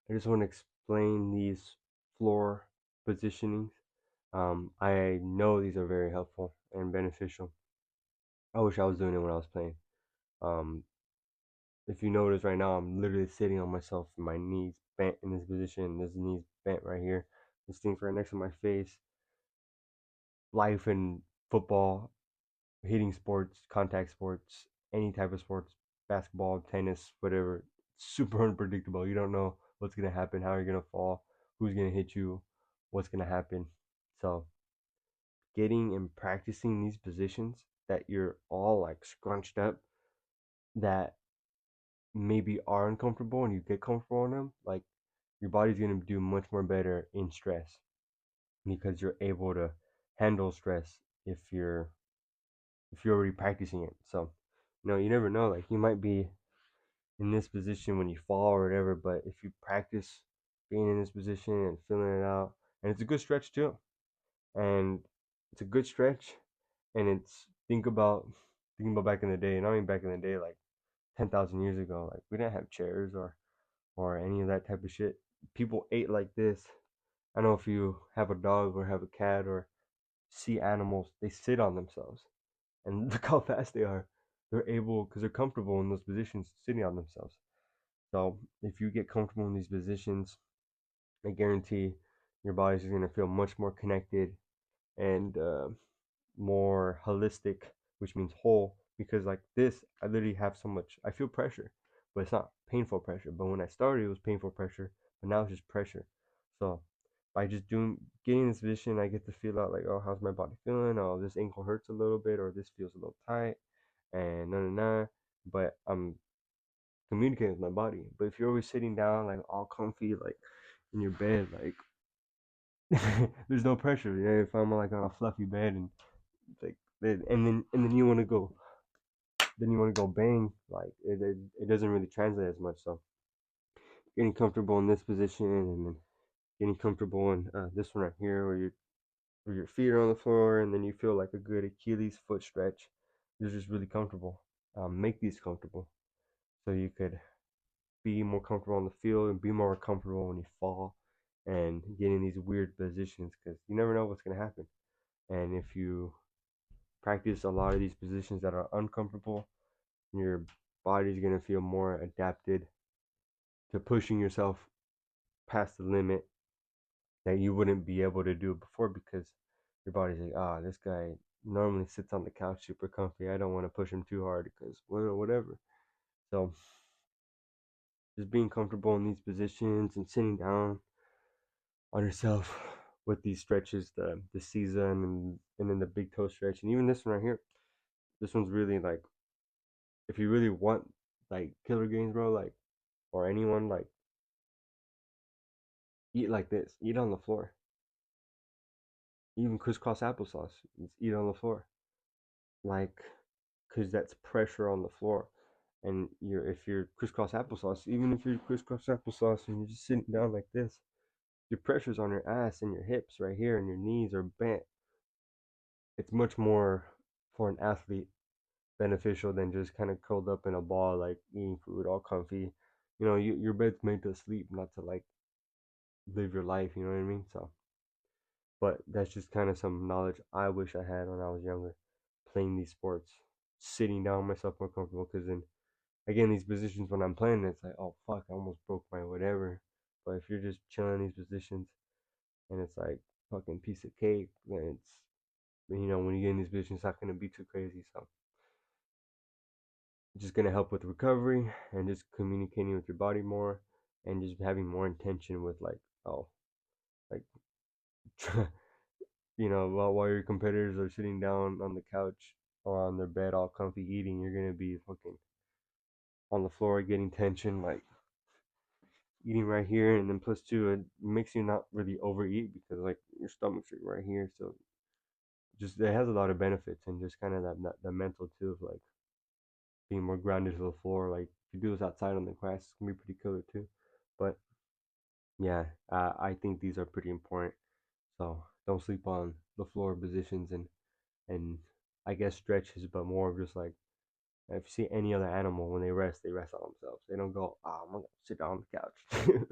I just want to explain these floor positionings. I know these are very helpful and beneficial. I wish I was doing it when I was playing. Um, if you notice right now, I'm literally sitting on myself, my knees bent in this position, this knees bent right here. This thing's right next to my face. Life in football, hitting sports, contact sports, any type of sports, basketball, tennis, whatever, super unpredictable. You don't know what's gonna happen, how you're gonna fall, who's gonna hit you, what's gonna happen. So getting and practicing these positions that you're all like scrunched up, that maybe are uncomfortable and you get comfortable in them, like your body's gonna do much more better in stress because you're able to handle stress if you're already practicing it. So, you never know. Like you might be in this position when you fall or whatever, but if you practice being in this position and feeling it out, and it's a good stretch too, and it's a good stretch, and it's think about back in the day, and I mean back in the day, like 10,000 years ago, like we didn't have chairs or any of that type of shit. People ate like this. I know if you have a dog or have a cat or see animals, they sit on themselves and look how fast they are. They're able because they're comfortable in those positions sitting on themselves. So if you get comfortable in these positions, I guarantee your body's going to feel much more connected and more holistic, which means whole. Because like this, I literally have so much. I feel pressure, but it's not painful pressure. But when I started, it was painful pressure, but now it's just pressure. So by just getting this position, I get to feel out like, oh, how's my body feeling? Oh, this ankle hurts a little bit, or this feels a little tight, and But I'm communicating with my body. But if you're always sitting down, like all comfy, like in your bed, like there's no pressure. Yeah, if I'm like on a fluffy bed and like, and then then you want to go bang, like it doesn't really translate as much. So getting comfortable in this position and then getting comfortable in this one right here, where your feet are on the floor, and then you feel like a good Achilles foot stretch. This is really comfortable. Make these comfortable so you could be more comfortable on the field and be more comfortable when you fall and get in these weird positions because you never know what's going to happen. And if you practice a lot of these positions that are uncomfortable, your body's going to feel more adapted to pushing yourself past the limit that you wouldn't be able to do before because your body's like, this guy normally sits on the couch super comfy. I don't want to push him too hard because whatever. So just being comfortable in these positions and sitting down on yourself with these stretches, the season and then the big toe stretch, and even this one right here. This one's really like, if you really want like killer gains, bro, like, or anyone, like, eat like this, eat on the floor. Even crisscross applesauce, eat on the floor, like, cause that's pressure on the floor. And if you're crisscross applesauce, even if you're crisscross applesauce and you're just sitting down like this, your pressure's on your ass and your hips right here, and your knees are bent. It's much more for an athlete beneficial than just kind of curled up in a ball, like eating food all comfy. Your bed's made to sleep, not to like live your life. You know what I mean? So, but that's just kind of some knowledge I wish I had when I was younger, playing these sports, sitting down myself more comfortable. Because then again, these positions when I'm playing, it's like, oh fuck, I almost broke my whatever. But if you're just chilling in these positions and it's like fucking piece of cake, then it's, when you get in these positions, it's not gonna be too crazy. So just gonna help with recovery and just communicating with your body more and just having more intention with like, oh, like while your competitors are sitting down on the couch or on their bed all comfy eating, you're gonna be fucking on the floor getting tension, like eating right here, and then plus two, it makes you not really overeat because like your stomach's right here, so just it has a lot of benefits and just kind of that mental too of like being more grounded to the floor. Like if you do this outside on the grass, it's gonna be pretty killer too. But yeah, I think these are pretty important. So don't sleep on the floor positions and I guess stretches, but more of just like if you see any other animal when they rest on themselves. They don't go, I'm gonna sit down on the couch.